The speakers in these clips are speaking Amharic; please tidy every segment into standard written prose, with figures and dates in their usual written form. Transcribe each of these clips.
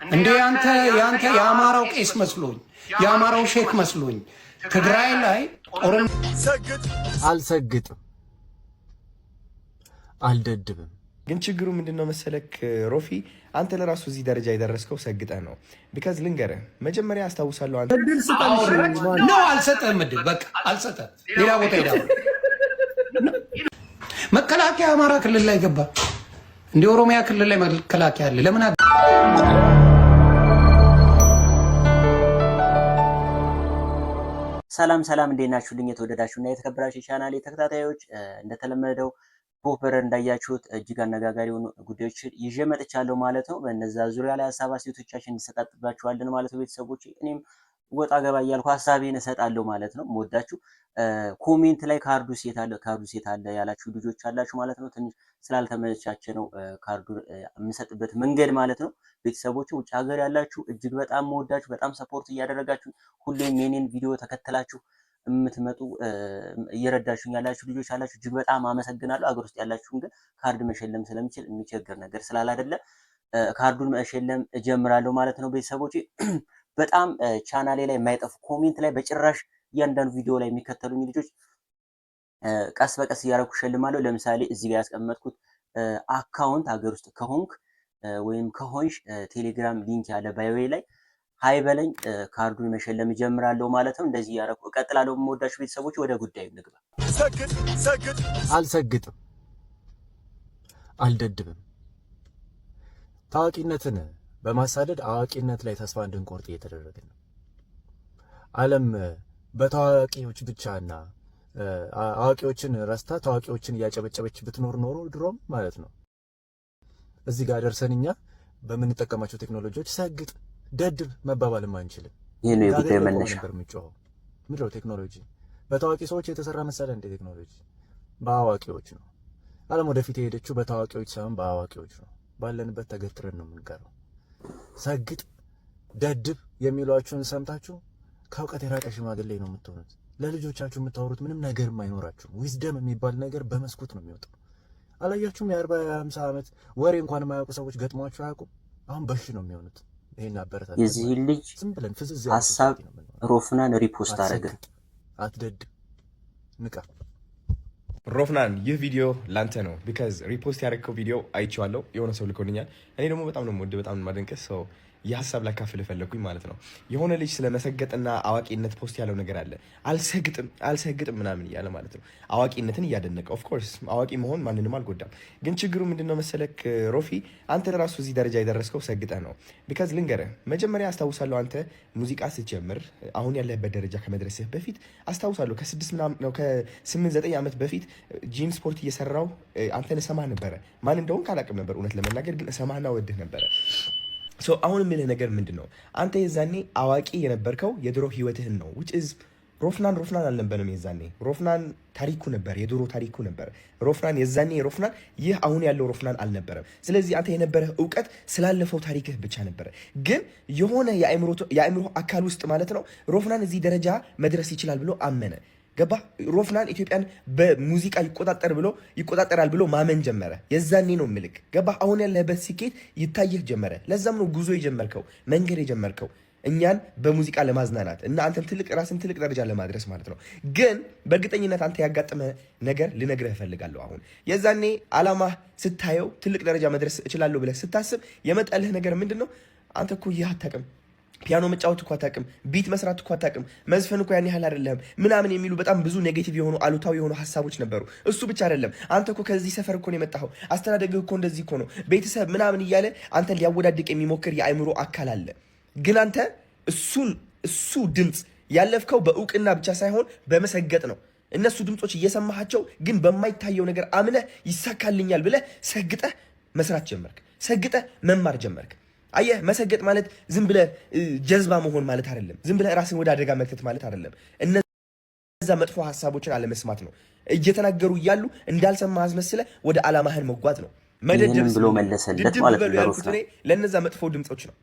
እንዴ ያንተ የአማራው ቄስ መስሎኝ የአማራው ሼክ መስሎኝ ትግራይ ላይ አልሰግጥም አልደድብም። ግን ችግሩ ምንድነው መሰለክ ሮፊ፣ አንተ ለራሱ እዚህ ደረጃ የደረስከው ሰግጠህ ነው። ቢካዝ ልንገርህ፣ መጀመሪያ አስታውሳለሁ አንተ ነው አልሰጠህም፣ እድል በቃ አልሰጠህም። ሌላ ቦታ ሄዳው መከላከያ አማራ ክልል ላይ ገባ። እንደ ኦሮሚያ ክልል ላይ መከላከያ አለ። ለምን ሰላም እንዴት ናችሁልኝ? የተወደዳችሁና የተከበራችሁ ቻናሌ ተከታታዮች እንደተለመደው ፖፐር እንዳያችሁት እጅግ አነጋጋሪ የሆኑ ጉዳዮችን ይዤ መጥቻለሁ ማለት ነው። በእነዛ ዙሪያ ላይ ሀሳብ አስተያየቶቻችንን እንሰጣጥባችኋለን ማለት ነው። ቤተሰቦች እኔም ወጣ ገባ እያልኩ ሀሳቤን እሰጣለሁ ማለት ነው። የምወዳችሁ ኮሜንት ላይ ካርዱ ሴት አለ ያላችሁ ልጆች አላችሁ ማለት ነው። ትንሽ ስላልተመቻቸ ነው ካርዱ የምሰጥበት መንገድ ማለት ነው። ቤተሰቦች ውጭ ሀገር ያላችሁ እጅግ በጣም የምወዳችሁ በጣም ሰፖርት እያደረጋችሁ ሁሌም የኔን ቪዲዮ ተከትላችሁ የምትመጡ እየረዳችሁኝ ያላችሁ ልጆች አላችሁ፣ እጅግ በጣም አመሰግናለሁ። አገር ውስጥ ያላችሁን ግን ካርድ መሸለም ስለምችል የሚቸገር ነገር ስላላደለ ካርዱን መሸለም እጀምራለሁ ማለት ነው። ቤተሰቦች በጣም ቻናሌ ላይ የማይጠፉ ኮሜንት ላይ በጭራሽ እያንዳንዱ ቪዲዮ ላይ የሚከተሉኝ ልጆች ቀስ በቀስ እያደረኩ እሸልማለሁ። ለምሳሌ እዚህ ጋር ያስቀመጥኩት አካውንት ሀገር ውስጥ ከሆንክ ወይም ከሆንሽ ቴሌግራም ሊንክ ያለ ባዮዌ ላይ ሃይ በለኝ፣ ካርዱን መሸለም እጀምራለሁ ማለት ነው። እንደዚህ ያደረኩ እቀጥላለሁ። የምወዳችሁ ቤተሰቦች ወደ ጉዳዩ እንግባ። አልሰግጥም አልደድብም። ታዋቂነትን በማሳደድ አዋቂነት ላይ ተስፋ እንድንቆርጥ እየተደረገ ነው። ዓለም በታዋቂዎች ብቻና አዋቂዎችን ረስታ ታዋቂዎችን እያጨበጨበች ብትኖር ኖሮ ድሮም ማለት ነው እዚህ ጋር ደርሰን እኛ በምንጠቀማቸው ቴክኖሎጂዎች ሰግጥ ደድብ መባባልም አንችልም። ይሄ ነው የጉዳዩ መነሻ። ምንድነው ቴክኖሎጂ? በታዋቂ ሰዎች የተሰራ መሳሪያ እንደ ቴክኖሎጂ በአዋቂዎች ነው። ዓለም ወደፊት የሄደችው በታዋቂዎች ሳይሆን በአዋቂዎች ነው። ባለንበት ተገትረን ነው የምንቀረው። ሰግጥ ደድብ የሚሏችሁን ሰምታችሁ ከእውቀት የራቀ ሽማግሌ ነው የምትሆኑት። ለልጆቻችሁ የምታወሩት ምንም ነገርም አይኖራችሁም። ዊዝደም የሚባል ነገር በመስኮት ነው የሚወጣው። አላያችሁም? የ40-50 ዓመት ወሬ እንኳን የማያውቁ ሰዎች ገጥሟችሁ አያውቁም? አሁን በሽ ነው የሚሆኑት። ይሄን አበረታታ። የዚህ ልጅ ሐሳብ ሮፍናን ሪፖስት አደረገ። አትደድብ ንቃ። ሮፍናን ይህ ቪዲዮ ላንተ ነው። ቢካዝ ሪፖስት ያደረግከው ቪዲዮ አይቼዋለሁ። የሆነ ሰው ልኮልኛል። እኔ ደግሞ በጣም ነው የምወደው፣ በጣም ነው የማደንቅህ። ሰው የሀሳብ ላካፍል ፈለኩኝ ማለት ነው። የሆነ ልጅ ስለ መሰገጥና አዋቂነት ፖስት ያለው ነገር አለ። አልሰግጥም ምናምን እያለ ማለት ነው። አዋቂነትን እያደነቀ ኦፍኮርስ አዋቂ መሆን ማንንም አልጎዳም። ግን ችግሩ ምንድነው መሰለክ ሮፊ፣ አንተ ለራሱ እዚህ ደረጃ የደረስከው ሰግጠህ ነው። ቢካዝ ልንገርህ፣ መጀመሪያ አስታውሳለሁ አንተ ሙዚቃ ስትጀምር አሁን ያለህበት ደረጃ ከመድረስህ በፊት አስታውሳለሁ ከ8-9 ዓመት በፊት ጂም ስፖርት እየሰራው አንተን እሰማህ ነበረ። ማን እንደሆን ካላቅም ነበር እውነት ለመናገር ግን እሰማህና ወድህ ነበረ። አሁን የምልህ ነገር ምንድን ነው? አንተ የዛኔ አዋቂ የነበርከው የድሮ ህይወትህን ነው። which is ሮፍናን አልነበረም የዛኔ። ሮፍናን ታሪኩ ነበር፣ የድሮ ታሪኩ ነበር። ሮፍናን የዛኔ ሮፍናን ይህ አሁን ያለው ሮፍናን አልነበረም። ስለዚህ አንተ የነበረህ እውቀት ስላለፈው ታሪክህ ብቻ ነበረ። ግን የሆነ የአእምሮ አካል ውስጥ ማለት ነው ሮፍናን እዚህ ደረጃ መድረስ ይችላል ብሎ አመነ። ገባ? ሮፍናን ኢትዮጵያን በሙዚቃ ይቆጣጠራል ብሎ ማመን ጀመረ። የዛኔ ነው ምልክ። ገባ? አሁን ያለህበት ስኬት ይታይህ ጀመረ። ለዛም ነው ጉዞ የጀመርከው፣ መንገድ የጀመርከው እኛን በሙዚቃ ለማዝናናት እና አንተም ራስን ትልቅ ደረጃ ለማድረስ ማለት ነው። ግን በእርግጠኝነት አንተ ያጋጠመ ነገር ልነግርህ እፈልጋለሁ። አሁን የዛኔ አላማ ስታየው ትልቅ ደረጃ መድረስ እችላለሁ ብለህ ስታስብ የመጣልህ ነገር ምንድን ነው? አንተ እኮ ይህ አታውቅም፣ ፒያኖ መጫወት እኮ አታውቅም፣ ቢት መስራት እኮ አታውቅም፣ መዝፈን እኮ ያን ያህል አይደለም ምናምን የሚሉ በጣም ብዙ ኔጌቲቭ የሆኑ አሉታዊ የሆኑ ሀሳቦች ነበሩ። እሱ ብቻ አይደለም፣ አንተ እኮ ከዚህ ሰፈር እኮ ነው የመጣኸው፣ አስተዳደግህ እኮ እንደዚህ እኮ ነው፣ ቤተሰብ ምናምን እያለ አንተን ሊያወዳድቅ የሚሞክር የአእምሮ አካል አለ። ግን አንተ እሱ ድምፅ ያለፍከው በእውቅና ብቻ ሳይሆን በመሰገጥ ነው። እነሱ ድምፆች እየሰማሃቸው ግን በማይታየው ነገር አምነህ ይሳካልኛል ብለህ ሰግጠህ መስራት ጀመርክ፣ ሰግጠህ መማር ጀመርክ። አየህ፣ መሰገጥ ማለት ዝም ብለህ ጀዝባ መሆን ማለት አይደለም። ዝም ብለህ ራስን ወደ አደጋ መክተት ማለት አይደለም። እነዛ መጥፎ ሀሳቦችን አለመስማት ነው። እየተናገሩ እያሉ እንዳልሰማህ አስመስለህ ወደ ዓላማህን መጓዝ ነው። መደደብ ብሎ መለሰለት ማለት ነው። ለእነዛ መጥፎ ድምፆች ነው።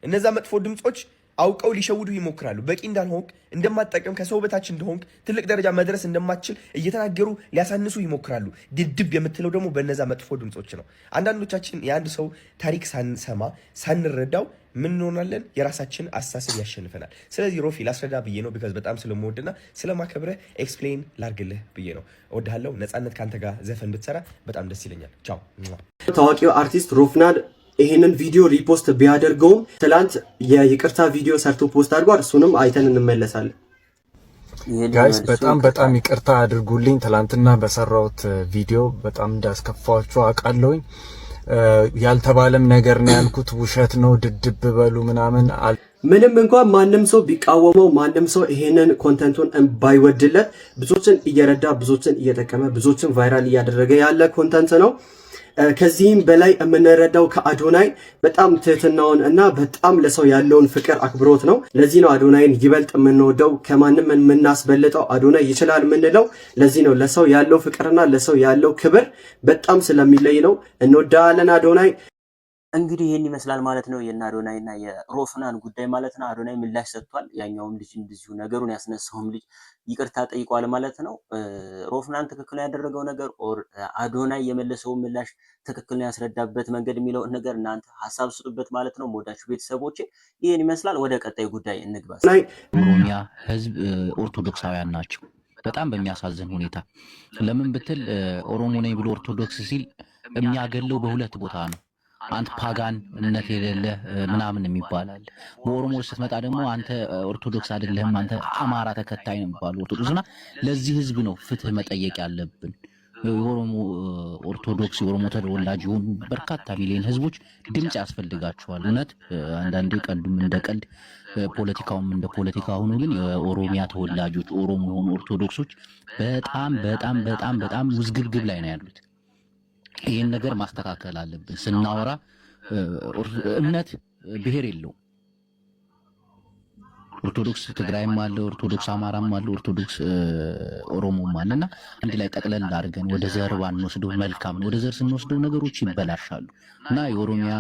እነዛ መጥፎ ድምፆች አውቀው ሊሸውዱ ይሞክራሉ። በቂ እንዳልሆንክ፣ እንደማትጠቅም፣ ከሰው በታች እንደሆንክ፣ ትልቅ ደረጃ መድረስ እንደማትችል እየተናገሩ ሊያሳንሱ ይሞክራሉ። ድድብ የምትለው ደግሞ በነዛ መጥፎ ድምጾች ነው። አንዳንዶቻችን የአንድ ሰው ታሪክ ሳንሰማ ሳንረዳው ምን እንሆናለን? የራሳችን አስተሳሰብ ያሸንፈናል። ስለዚህ ሮፊ ላስረዳ ብዬ ነው፣ ቢካዝ በጣም ስለምወድና ስለማከብረህ ኤክስፕሌን ላርግልህ ብዬ ነው። እወድሃለሁ። ነፃነት ከአንተ ጋር ዘፈን ብትሰራ በጣም ደስ ይለኛል። ቻው። ታዋቂው አርቲስት ሮፍናን ይህንን ቪዲዮ ሪፖስት ቢያደርገውም ትላንት የይቅርታ ቪዲዮ ሰርቶ ፖስት አድርጓል። እሱንም አይተን እንመለሳለን። ጋይስ በጣም ይቅርታ አድርጉልኝ። ትላንትና በሰራሁት ቪዲዮ በጣም እንዳስከፋችሁ አውቃለሁኝ። ያልተባለም ነገር ነው ያልኩት፣ ውሸት ነው፣ ድድብ በሉ ምናምን። ምንም እንኳን ማንም ሰው ቢቃወመው፣ ማንም ሰው ይሄንን ኮንተንቱን ባይወድለት፣ ብዙዎችን እየረዳ ብዙዎችን እየጠቀመ ብዙዎችን ቫይራል እያደረገ ያለ ኮንተንት ነው። ከዚህም በላይ የምንረዳው ከአዶናይ በጣም ትህትናውን እና በጣም ለሰው ያለውን ፍቅር አክብሮት ነው። ለዚህ ነው አዶናይን ይበልጥ የምንወደው፣ ከማንም የምናስበልጠው አዶናይ ይችላል የምንለው። ለዚህ ነው ለሰው ያለው ፍቅርና ለሰው ያለው ክብር በጣም ስለሚለይ ነው። እንወዳለን አዶናይ። እንግዲህ ይህን ይመስላል ማለት ነው የእነ አዶናይ እና የሮፍናን ጉዳይ ማለት ነው። አዶናይ ምላሽ ሰጥቷል። ያኛውም ልጅ እንደዚሁ ነገሩን ያስነሳውም ልጅ ይቅርታ ጠይቋል ማለት ነው። ሮፍናን ትክክል ያደረገው ነገር ኦር አዶናይ የመለሰው ምላሽ ትክክል ነው ያስረዳበት መንገድ የሚለውን ነገር እናንተ ሀሳብ ስጡበት ማለት ነው። ወዳችሁ ቤተሰቦቼ ይህን ይመስላል። ወደ ቀጣይ ጉዳይ እንግባ። ኦሮሚያ ህዝብ ኦርቶዶክሳውያን ናቸው በጣም በሚያሳዝን ሁኔታ። ለምን ብትል ኦሮሞ ነኝ ብሎ ኦርቶዶክስ ሲል የሚያገለው በሁለት ቦታ ነው። አንተ ፓጋን እምነት የሌለ ምናምን የሚባላል። በኦሮሞ ስትመጣ ደግሞ አንተ ኦርቶዶክስ አይደለህም፣ አንተ አማራ ተከታይ ነው የሚባለው ኦርቶዶክስና ለዚህ ህዝብ ነው ፍትህ መጠየቅ ያለብን። የኦሮሞ ኦርቶዶክስ የኦሮሞ ተወላጅ የሆኑ በርካታ ሚሊዮን ህዝቦች ድምጽ ያስፈልጋቸዋል። እውነት አንዳንዴ ቀልዱም እንደ ቀልድ ፖለቲካውም እንደ ፖለቲካ ሆኖ ግን የኦሮሚያ ተወላጆች ኦሮሞ የሆኑ ኦርቶዶክሶች በጣም ውዝግብግብ ላይ ነው ያሉት። ይህን ነገር ማስተካከል አለብን። ስናወራ እምነት ብሔር የለውም። ኦርቶዶክስ ትግራይም አለ፣ ኦርቶዶክስ አማራም አለ፣ ኦርቶዶክስ ኦሮሞም አለና አንድ ላይ ጠቅለል አድርገን ወደ ዘር ባንወስደው መልካም ነው። ወደ ዘር ስንወስደው ነገሮች ይበላሻሉ እና የኦሮሚያ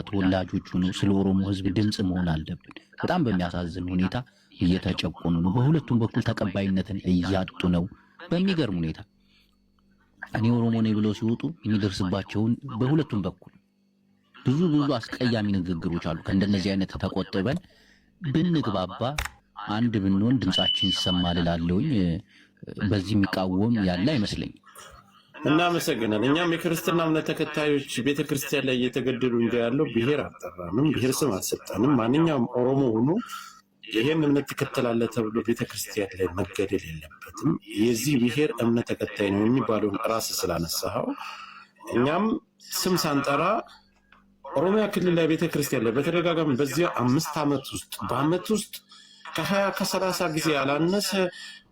ተወላጆች ነው ስለ ኦሮሞ ህዝብ ድምጽ መሆን አለብን። በጣም በሚያሳዝን ሁኔታ እየተጨቆኑ ነው። በሁለቱም በኩል ተቀባይነትን እያጡ ነው በሚገርም ሁኔታ። እኔ ኦሮሞ ነኝ ብለው ሲወጡ የሚደርስባቸውን በሁለቱም በኩል ብዙ አስቀያሚ ንግግሮች አሉ። ከእንደነዚህ አይነት ተቆጥበን ብንግባባ አንድ ብንሆን ድምጻችን ይሰማል እላለሁኝ። በዚህ የሚቃወም ያለ አይመስለኝም። እናመሰግናለን። እኛም የክርስትና እምነት ተከታዮች ቤተክርስቲያን ላይ እየተገደሉ ያለው ብሔር አልጠራንም፣ ብሔር ስም አልሰጠንም። ማንኛውም ኦሮሞ ሆኖ ይህን እምነት ትከተላለህ ተብሎ ቤተክርስቲያን ላይ መገደል የለበትም። የዚህ ብሔር እምነት ተከታይ ነው የሚባለውን ራስ ስላነሳኸው እኛም ስም ሳንጠራ ኦሮሚያ ክልል ላይ ቤተክርስቲያን ላይ በተደጋጋሚ በዚህ 5 ዓመት ውስጥ በአመት ውስጥ ከ20 ከ30 ጊዜ ያላነሰ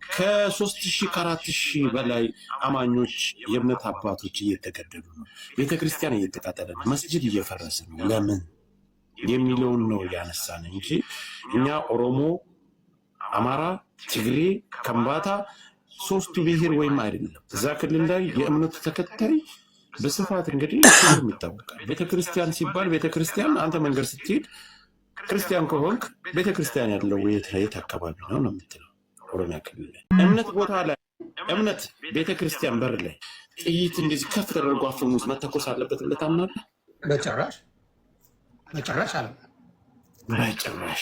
ከ3000 ከ4000 በላይ አማኞች የእምነት አባቶች እየተገደሉ ነው። ቤተክርስቲያን እየተቃጠለ ነው። መስጂድ እየፈረሰ ነው። ለምን የሚለውን ነው ያነሳን እንጂ እኛ ኦሮሞ፣ አማራ፣ ትግሬ፣ ከምባታ ሶስቱ ብሔር ወይም አይደለም። እዛ ክልል ላይ የእምነቱ ተከታይ በስፋት እንግዲህ ይታወቃል። ቤተክርስቲያን ሲባል ቤተክርስቲያን አንተ መንገድ ስትሄድ ክርስቲያን ከሆንክ ቤተክርስቲያን ያለው የት አካባቢ ነው ነው የምትለው። ኦሮሚያ ክልል ላይ እምነት ቦታ ላይ እምነት ቤተክርስቲያን በር ላይ ጥይት እንደዚህ ከፍ ተደርጎ አፈሙዝ መተኮስ አለበት ብለህ ታምናለህ? በጭራሽ አለ በጭራሽ።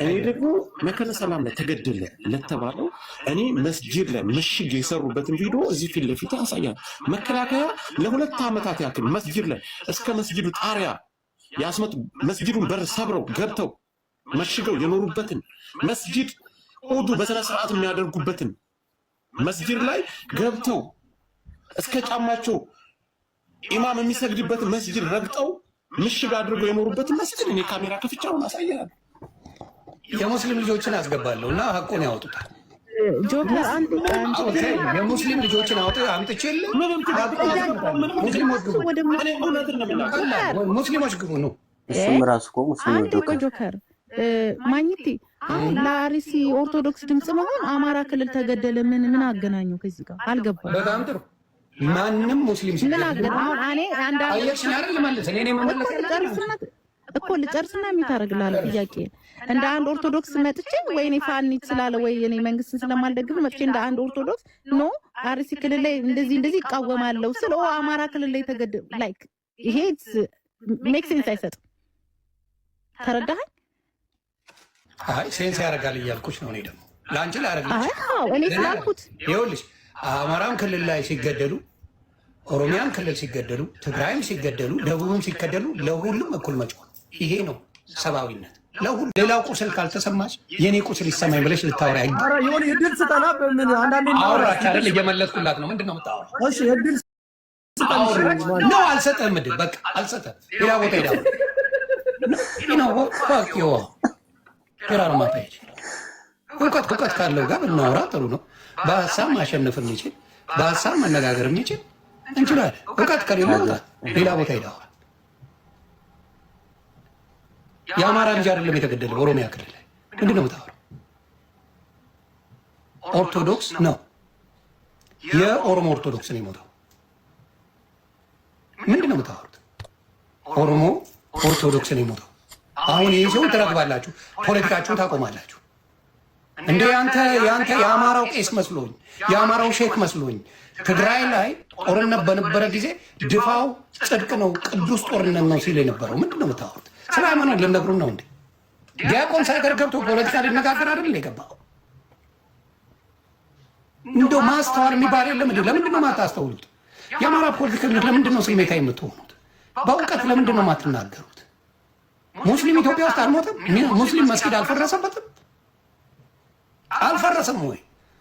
እኔ ደግሞ መከነ ሰላም ላይ ተገደለ ለተባለው እኔ መስጂድ ላይ ምሽግ የሰሩበትን ቪዲዮ እዚህ ፊት ለፊት ያሳያል። መከላከያ ለ2 ዓመታት ያክል መስጂድ ላይ እስከ መስጂዱ ጣሪያ ያስመጡ መስጂዱን በር ሰብረው ገብተው መሽገው የኖሩበትን መስጂድ ኡዱ በስነ ስርዓት የሚያደርጉበትን መስጂድ ላይ ገብተው እስከ ጫማቸው ኢማም የሚሰግድበትን መስጂድ ረግጠው ምሽግ አድርገው የኖሩበትን መስጂድ እኔ ካሜራ ከፍቻውን አሳያለሁ። የሙስሊም ልጆችን አስገባለሁ እና ሀቁን ያወጡታል። ጆከር አንድ የሙስሊም ልጆችን አምጥቼ ሙስሊሞች ግቡ ነው። እሱም ራሱ እኮ ሙስሊም ጆከር ማግኘቴ አሁን ለአርሲ ኦርቶዶክስ ድምጽ መሆን አማራ ክልል ተገደለ ምን አገናኘው ከዚህ ጋር አልገባም። በጣም ጥሩ። ማንም ሙስሊም ምን አገናኘው? አሁን እኔ አንድ አየሽ አይደል ማለት እኔ መመለስ እኮ ልጨርስና የሚታረግልሃለሁ ጥያቄ እንደ አንድ ኦርቶዶክስ መጥቼ ወይኔ ፋኒት ስላለ ወይ እኔ መንግስትን ስለማልደግፍ መጥቼ እንደ አንድ ኦርቶዶክስ ኖ አርሲ ክልል ላይ እንደዚህ ይቃወማለሁ ስለ አማራ ክልል ላይ ተገደ ላይክ ይሄ ሜክ ሴንስ አይሰጥም። ተረዳኸኝ? አይ ሴንስ ያደርጋል እያልኩሽ ነው። እኔ ደግሞ ለአንቺ ላደርግልሽ እኔ ስላልኩት ይኸውልሽ አማራም ክልል ላይ ሲገደሉ፣ ኦሮሚያም ክልል ሲገደሉ፣ ትግራይም ሲገደሉ፣ ደቡብም ሲገደሉ ለሁሉም እኩል መጮህ ይሄ ነው ሰብአዊነት። ለሁሉ ሌላው ቁስል ካልተሰማች የኔ ቁስል ይሰማኝ ብለሽ ልታወራ የሆነ የድል ስጠና በምን አንዳንዴ አውራች አይደል? እየመለስኩላት ነው። ምንድን ነው የምታወራው? እሺ የድል ነው አልሰጠህም። እድል በቃ አልሰጠህም። ሌላ ቦታ ሄዳ ሌላ ነው ማታየች። እውቀት ካለው ጋር ብናወራ ጥሩ ነው። በሀሳብ ማሸነፍ የሚችል በሀሳብ መነጋገር የሚችል እንችላለን። እውቀት ከሌለው ሌላ ቦታ ሄዳ የአማራ ልጅ አይደለም የተገደለ ኦሮሚያ ክልል ላይ ምንድን ነው የምታወራው? ኦርቶዶክስ ነው የኦሮሞ ኦርቶዶክስ ነው የሞተው። ምንድን ነው የምታወሩት? ኦሮሞ ኦርቶዶክስ ነው የሞተው። አሁን ይህ ሰው ትረግባላችሁ፣ ፖለቲካችሁን ታቆማላችሁ። እንደ ያንተ የአማራው ቄስ መስሎኝ የአማራው ሼክ መስሎኝ ትግራይ ላይ ጦርነት በነበረ ጊዜ ድፋው ጽድቅ ነው ቅዱስ ጦርነት ነው ሲል የነበረው ምንድን ነው የምታወሩት? ስለ ሃይማኖት ልነግሩን ነው እንዴ? ዲያቆን ሳይቀር ገብቶ ፖለቲካ ሊነጋገር አይደል የገባው? እንደው ማስተዋል የሚባል የለም እንዴ? ለምንድን ነው የማታስተውሉት? የአማራ ፖለቲከኞች ለምንድን ነው ስሜታዊ የምትሆኑት? በእውቀት ለምንድን ነው የማትናገሩት? ሙስሊም ኢትዮጵያ ውስጥ አልሞተም? ሙስሊም መስጊድ አልፈረሰበትም? አልፈረሰም ወይ?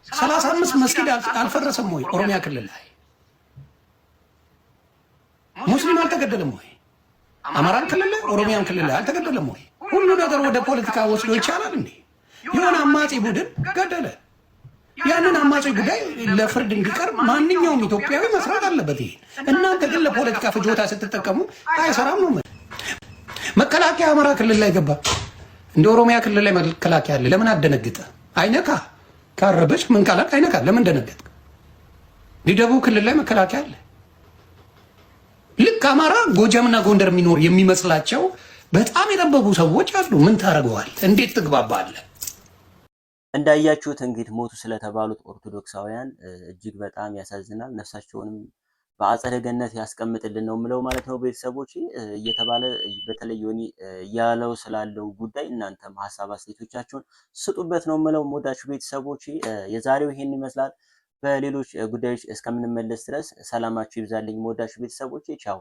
35 መስጊድ አልፈረሰም ወይ? ኦሮሚያ ክልል ላይ ሙስሊም አልተገደለም ወይ? አማራን ክልል ላይ ኦሮሚያን ክልል ላይ አልተገደለም ወይ? ሁሉ ነገር ወደ ፖለቲካ ወስዶ ይቻላል እንዴ? የሆነ አማጺ ቡድን ገደለ። ያንን አማጺ ጉዳይ ለፍርድ እንዲቀርብ ማንኛውም ኢትዮጵያዊ መስራት አለበት። ይሄ እናንተ ግን ለፖለቲካ ፍጆታ ስትጠቀሙ አይሰራም ነው። መከላከያ አማራ ክልል ላይ ገባ። እንደ ኦሮሚያ ክልል ላይ መከላከያ አለ። ለምን አደነግጠ? አይነካ ካረበች ምን ቃላት አይነካ። ለምን ደነገጥክ? ደቡብ ክልል ላይ መከላከያ አለ። ልክ አማራ ጎጃምና ጎንደር የሚኖር የሚመስላቸው በጣም የጠበቡ ሰዎች አሉ። ምን ታደርገዋል? እንዴት ትግባባለህ? እንዳያችሁት እንግዲህ ሞቱ ስለተባሉት ኦርቶዶክሳውያን እጅግ በጣም ያሳዝናል። ነፍሳቸውንም በአጸደ ገነት ያስቀምጥልን ነው የምለው ማለት ነው። ቤተሰቦች እየተባለ በተለይ ዮኒ ያለው ስላለው ጉዳይ እናንተም ሀሳብ አስተያየቶቻችሁን ስጡበት ነው የምለው። ሞዳችሁ ቤተሰቦች የዛሬው ይሄን ይመስላል። በሌሎች ጉዳዮች እስከምንመለስ ድረስ ሰላማችሁ ይብዛልኝ። ሞዳችሁ ቤተሰቦች ቻው።